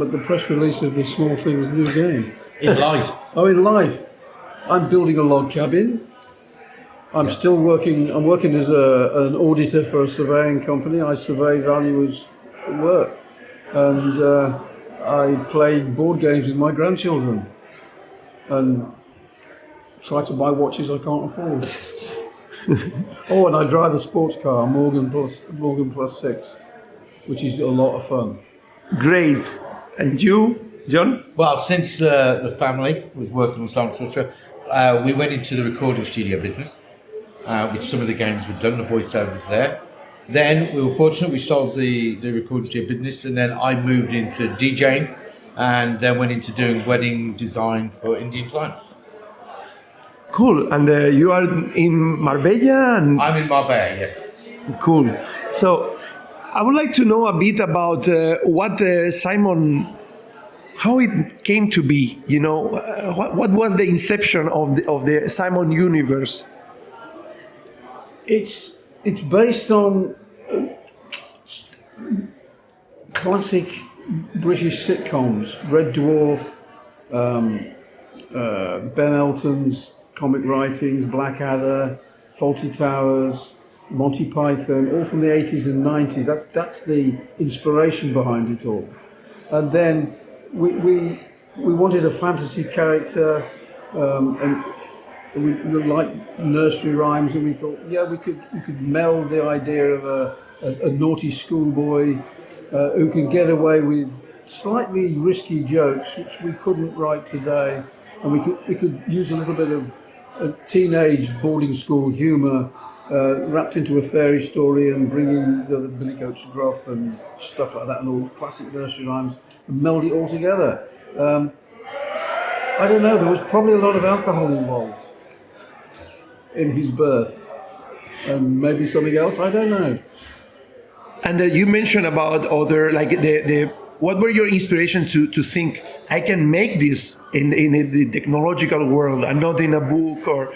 at the press release of this small thing's new game. In life. Oh, in life. I'm building a log cabin. I'm still working. I'm working as an auditor for a surveying company. I survey valuers' work, and I play board games with my grandchildren, and try to buy watches I can't afford. Oh, and I drive a sports car, Morgan Plus 6, which is a lot of fun. Great. And you, Jon? Well, since the family was working on Simon the Sorcerer, we went into the recording studio business. With some of the games we'd done, the voiceovers there. Then we were fortunate, we sold the recording studio business, and then I moved into DJing, and then went into doing wedding design for Indian clients. Cool. And you are in Marbella? I'm in Marbella, yes. Cool. So I would like to know a bit about what Simon, how it came to be, you know, what was the inception of the Simon universe? It's based on classic British sitcoms, Red Dwarf, Ben Elton's comic writings, Blackadder, Fawlty Towers, Monty Python, all from the 80s and 90s. That's the inspiration behind it all. And then we wanted a fantasy character, and we liked nursery rhymes, and we thought, yeah, we could meld the idea of a naughty schoolboy who can get away with slightly risky jokes, which we couldn't write today, and we could use a little bit of teenage boarding school humour wrapped into a fairy story, and bring in the Billy Goat's Gruff and stuff like that, and all classic nursery rhymes, and meld it all together. I don't know, there was probably a lot of alcohol involved in his birth, and maybe something else, I don't know. And you mentioned about other, like the what were your inspirations to think I can make this in the technological world and not in a book, or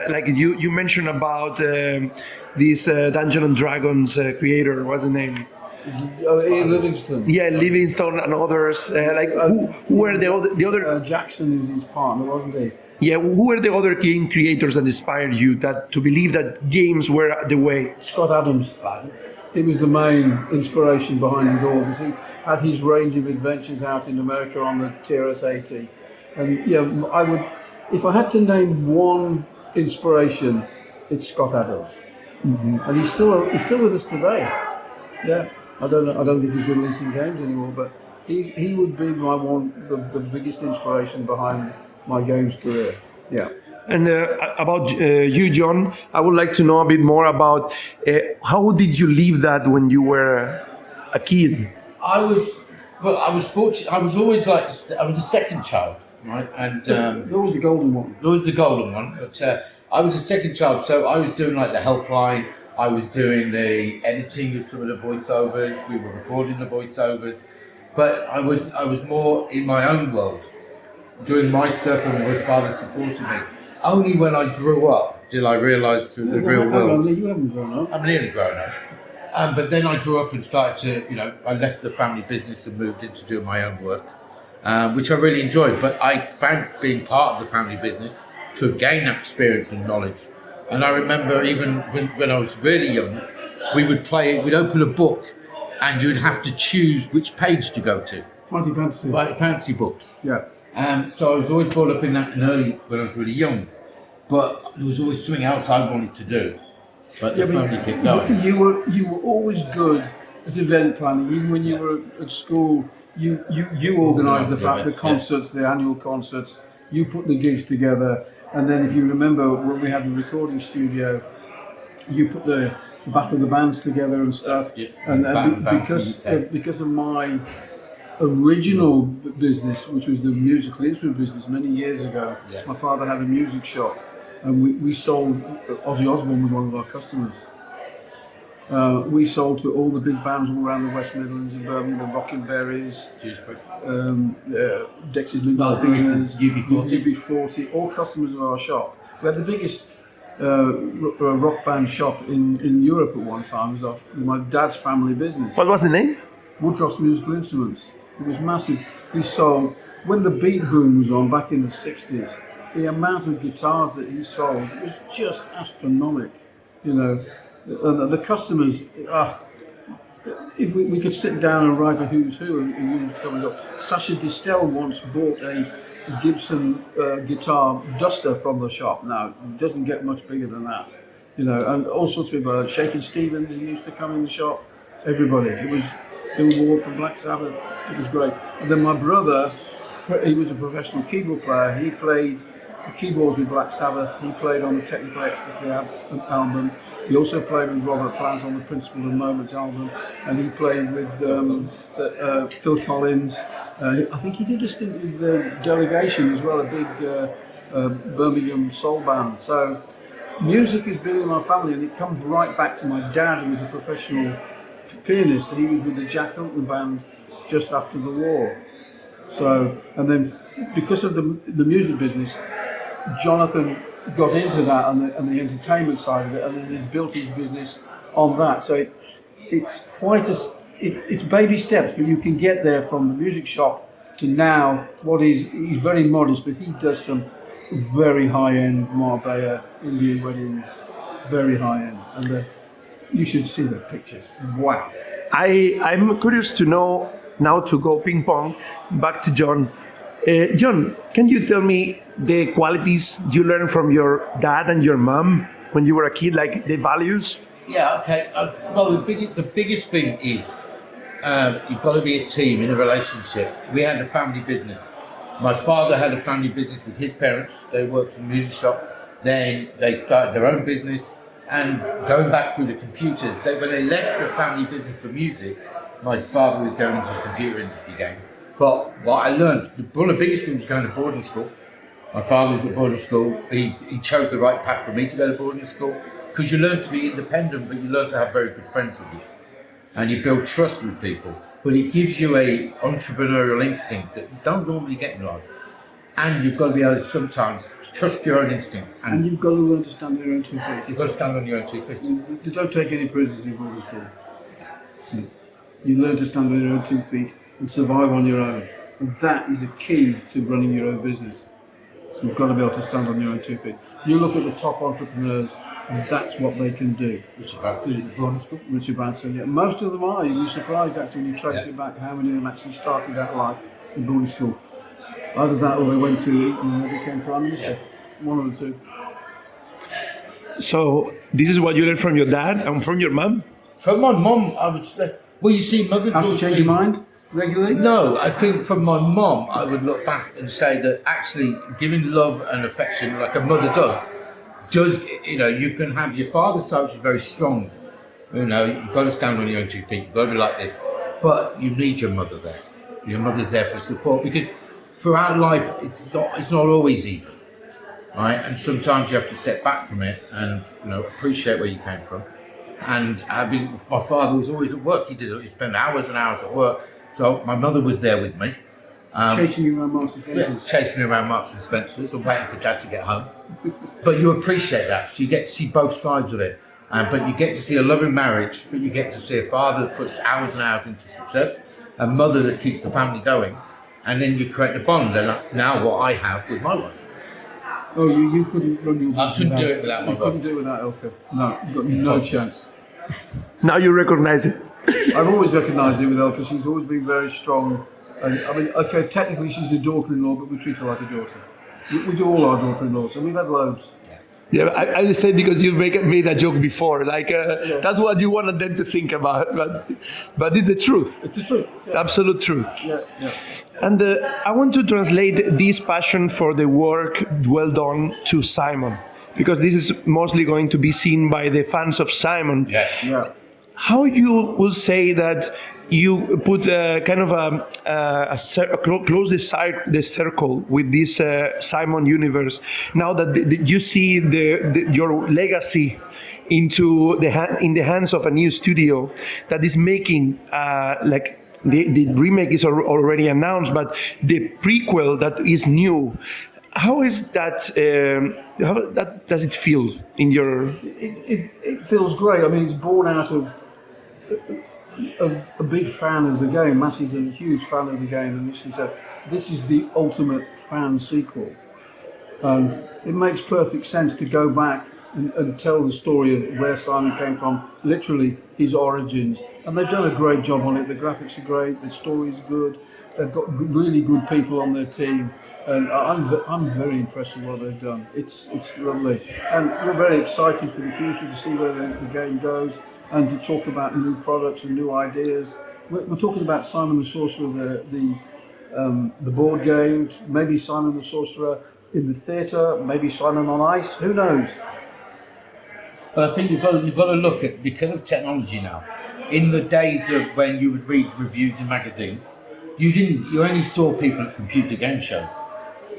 like you mentioned about this Dungeons and Dragons creator, what's the name? Ian Livingstone. Yeah, Livingstone and others. Like who were the other? Jackson is his partner, wasn't he? Yeah, who were the other game creators that inspired you to believe that games were the way? Scott Adams. He was the main inspiration behind it all, because he had his range of adventures out in America on the TRS-80. And yeah, I would, if I had to name one inspiration, it's Scott Adams. Mm-hmm. And he's still with us today. Yeah, I don't think he's releasing games anymore, but he would be the biggest inspiration behind my games career. Yeah. And about you, Jon, I would like to know a bit more about how did you leave that when you were a kid? I was fortunate. I was always I was the second child, right? And there was the golden one. There was the golden one, but I was the second child, so I was doing like the helpline. I was doing the editing of some of the voiceovers. We were recording the voiceovers, but I was more in my own world, doing my stuff, and my father supported me. Only when I grew up did I realise the real world. You haven't grown up. I'm nearly grown up. But then I grew up and started to, I left the family business and moved into doing my own work, which I really enjoyed. But I found being part of the family business to have gained that experience and knowledge. And I remember even when I was really young, we'd open a book and you'd have to choose which page to go to. Fancy. Like fancy books. Yeah. So I was always brought up in that when I was really young. But there was always something else I wanted to do. But the family kept going. You were always good at event planning. Even when you were at school, you organised the concerts, the annual concerts. You put the gigs together. And then if you remember when we had the recording studio, you put the Battle of the Bands together and stuff. And because of my original business, which was the musical instrument business many years ago, my father had a music shop, and we sold, Ozzy Osbourne was one of our customers. We sold to all the big bands all around the West Midlands and Birmingham, the Rockin' Berries, Dexys Midnight Runners, UB40, all customers of our shop. We had the biggest rock band shop in Europe at one time. It was my dad's family business. What was the name? Woodroffe's Musical Instruments. It was massive. He sold, when the beat boom was on back in the 60s, the amount of guitars that he sold was just astronomical. You know, the customers, if we could sit down and write a who's who used coming up. Sacha Distel once bought a Gibson guitar duster from the shop. Now, it doesn't get much bigger than that. You know, and all sorts of people, Shakin' Stevens, who used to come in the shop, everybody. It was Bill Ward from Black Sabbath. It was great. And then my brother, he was a professional keyboard player. He played the keyboards with Black Sabbath. He played on the Technical Ecstasy album. He also played with Robert Plant on the Principle of Moments album, and he played with Phil Collins. I think he did a stint with Delegation as well, a big Birmingham soul band. So music has been in my family, and it comes right back to my dad, who was a professional pianist, and he was with the Jack Hilton band just after the war. So, and then because of the music business, Jonathan got into that and the entertainment side of it, and then he's built his business on that. So it's quite it's baby steps, but you can get there from the music shop to now. He's very modest, but he does some very high-end Marbella Indian weddings, very high-end, and you should see the pictures. Wow! I'm curious to know now, to go ping pong back to Jon. Jon, can you tell me the qualities you learned from your dad and your mom when you were a kid, like the values? Yeah, okay. Well, the biggest thing is you've got to be a team in a relationship. We had a family business. My father had a family business with his parents. They worked in a music shop. Then they started their own business. And going back through the computers, when they left the family business for music, my father was going into the computer industry game. But what I learned, one of the biggest things was going to boarding school. My father was at boarding school. He chose the right path for me to go to boarding school, because you learn to be independent, but you learn to have very good friends with you. And you build trust with people. But it gives you a entrepreneurial instinct that you don't normally get in life. And you've got to be able to sometimes trust your own instinct. And you've got to learn to stand on your own 2 feet. You've got to stand on your own 2 feet. You don't take any prisoners in boarding school. You learn to stand on your own 2 feet and survive on your own. And that is a key to running your own business. You've got to be able to stand on your own 2 feet. You look at the top entrepreneurs, and that's what they can do. Richard Branson is at boarding school. Richard Branson, yeah. Most of them are. You'll be surprised actually when you trace it back how many of them actually started out life in boarding school. Either that or they went to Eton and they became Prime Minister. One of the two. So this is what you learned from your dad and from your mum? From my mum, I would say, well, you see, mother... Have to change your mind regularly? No, I think from my mum, I would look back and say that actually giving love and affection like a mother does, you can have your father's side, which is very strong. You've got to stand on your own 2 feet, you've got to be like this. But you need your mother there. Your mother's there for support, because throughout life, it's not always easy, right? And sometimes you have to step back from it and appreciate where you came from. And my father was always at work. He spent hours and hours at work. So my mother was there with me. Chasing you around Marks and Spencer's. Yeah, chasing me around Marks and Spencer's, or waiting for Dad to get home. But you appreciate that, so you get to see both sides of it. But you get to see a loving marriage, but you get to see a father that puts hours and hours into success, a mother that keeps the family going, and then you create a bond, and that's now what I have with my wife. Oh, you couldn't run your business. I couldn't do it without my wife. You couldn't do it without Elke. No, you've got no chance. Now you recognize it. I've always recognised it with Elke. She's always been very strong. And, okay, technically she's a daughter-in-law, but we treat her like a daughter. We do all our daughter-in-laws, and we've had loads. Yeah, I just say because you made a joke before, that's what you wanted them to think about, but it's the truth. It's the truth. Yeah. Absolute truth. Yeah. And I want to translate this passion for the work well done to Simon, because this is mostly going to be seen by the fans of Simon. Yeah. How you will say that you put close the circle with this Simon universe, now that you see your legacy in the hands of a new studio that is making the remake is already announced, but the prequel that is new. How is that? How does it feel in your? It feels great. I mean, it's born out of a big fan of the game. Massey's a huge fan of the game, and she said, "This is the ultimate fan sequel," and it makes perfect sense to go back and tell the story of where Simon came from, literally his origins. And they've done a great job on it. The graphics are great, the story's good. They've got really good people on their team, and I'm very impressed with what they've done. It's lovely, and we're very excited for the future to see where the game goes, and to talk about new products and new ideas. We're talking about Simon the Sorcerer, the board game, maybe Simon the Sorcerer in the theatre, maybe Simon on Ice. Who knows? But I think you've got to look at, because of technology now. In the days of when you would read reviews in magazines, you only saw people at computer game shows.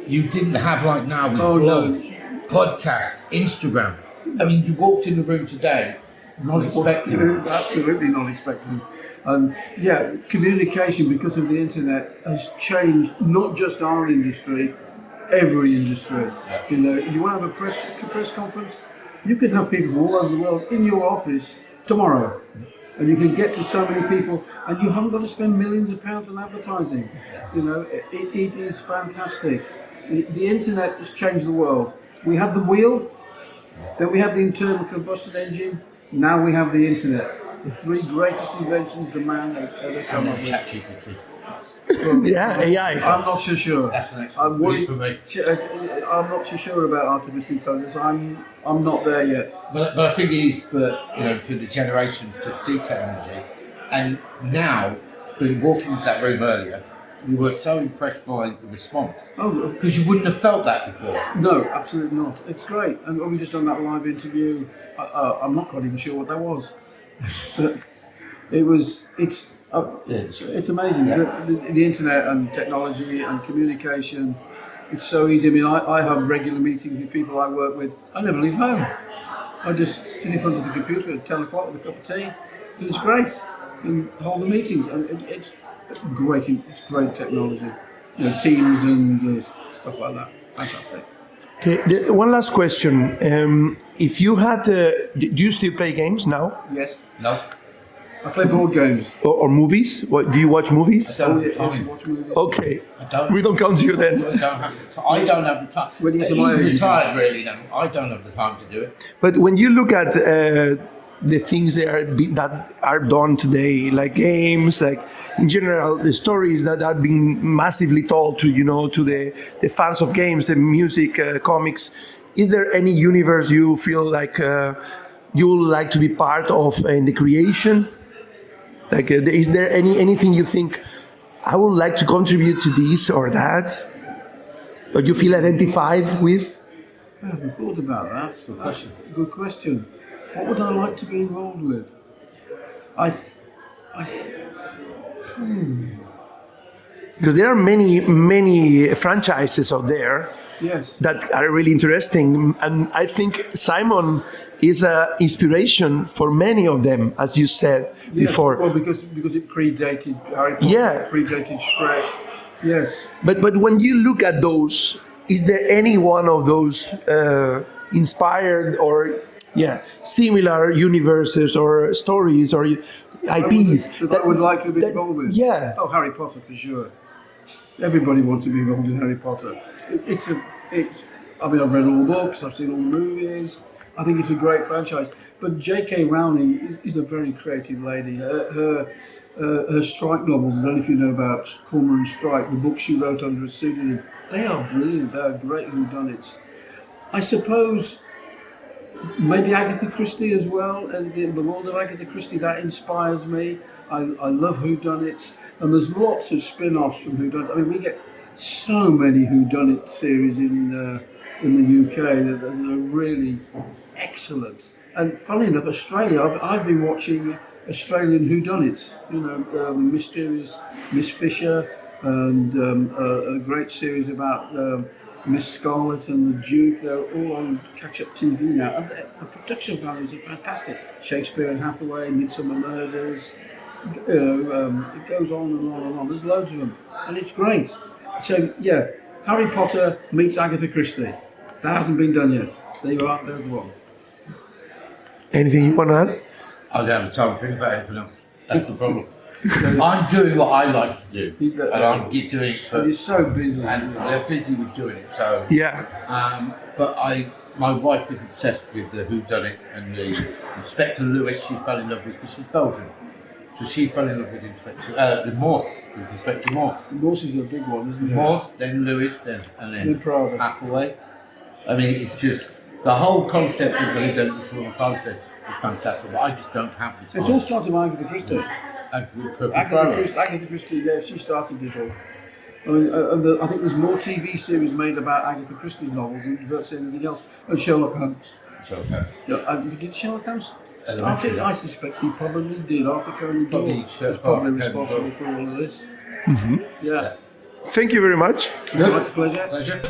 You didn't have, like now with blogs, podcasts, Instagram. I mean, you walked in the room today, not expecting it. Absolutely not expecting. And yeah, communication because of the internet has changed not just our industry, every industry. Yeah. You know, you want to have a press conference, you can have people from all over the world in your office tomorrow, and you can get to so many people, and you haven't got to spend millions of pounds on advertising. You know, it is fantastic. The internet has changed the world. We had the wheel, then we had the internal combustion engine, now we have the internet. The three greatest inventions the man has ever come up with. ChatGPT. Yeah, AI. I'm not so sure. That's the next I'm one. At least for me. I'm not so sure about artificial intelligence. I'm not there yet. But I think it is for the generations to see technology, and now, being walking into that room earlier, we were so impressed by the response. Oh, Because you wouldn't have felt that before. no, absolutely not. It's great. And we just done that live interview. I'm not quite even sure what that was. But it's amazing. Yeah. The internet and technology and communication, it's so easy. I mean, I have regular meetings with people I work with. I never leave home. I just sit in front of the computer at 10 o'clock with a cup of tea, and it's great. And hold the meetings, and it's great. It's great technology. You know, Teams and stuff like that. Fantastic. Okay, one last question. If you had, do you still play games now, Yes, No, I play board games. or movies? Do you watch movies? I don't have Yes, the time. watch movies. Okay, I don't. we don't count you then. I don't have the time. When you get to my He's age, retired, really. Now I don't have the time to do it. But when you look at the things that are done today, like games, like in general, the stories that are being massively told to the fans of games, the music, comics, is there any universe you feel like you would like to be part of in the creation? Like, is there anything you think I would like to contribute to this or that, or you feel identified with? I haven't thought about that. That's a good question. What would I like to be involved with? Because there are many franchises out there Yes. that are really interesting, and I think Simon is an inspiration for many of them, as you said before. Well, because it predated Harry Potter. Yeah. Predated Shrek. Yes. But when you look at those, is there any one of those inspired or similar universes or stories or IPs That I would like to be involved with. Yeah. Oh, Harry Potter for sure. Everybody wants to be involved in Harry Potter. I mean, I've read all the books, I've seen all the movies. I think it's a great franchise. But J.K. Rowling is a very creative lady. Her Strike novels, I don't know if you know about Cormoran Strike, the book she wrote under a pseudonym, they are brilliant. They are great whodunits. I suppose maybe Agatha Christie as well, and the world of Agatha Christie, that inspires me. I love whodunits, and there's lots of spin-offs from whodunits. I mean, we get so many whodunit series in the UK that are really excellent. And funny enough, Australia, I've been watching Australian whodunits. You know, the mysterious Miss Fisher, and a great series about Miss Scarlet and the Duke. They're all on catch-up TV now. And the production values are fantastic. Shakespeare and Hathaway, Midsummer Murders. You know, it goes on and on and on. There's loads of them, and it's great. So yeah, Harry Potter meets Agatha Christie. That hasn't been done yet. There you are. There's the one. Anything you want to add? I don't have time to think about anything else. That's the problem. I'm doing what I like to do, and I'm doing it for, And you're so busy. and they're busy with doing it. So, Yeah. but my wife is obsessed with the whodunit and the Inspector Lewis. She fell in love with because she's Belgian, so she fell in love with the Morse. It was Inspector Morse. Morse is a big one, isn't it? Morse, then Lewis, and then Prada. Hathaway. I mean, it's just the whole concept of the whodunit is what my father said is fantastic, but I just don't have the time. It's all started with Agatha Christie. Agatha Christie, yeah, she started it all. I mean, I think there's more TV series made about Agatha Christie's novels than virtually anything else. And Sherlock Holmes. Sherlock Holmes. Yeah, did Sherlock Holmes? Elementary, I suspect he probably did. Arthur Conan Doyle was probably responsible for all of this. Mm-hmm. Yeah. Thank you very much. It's a pleasure. Pleasure.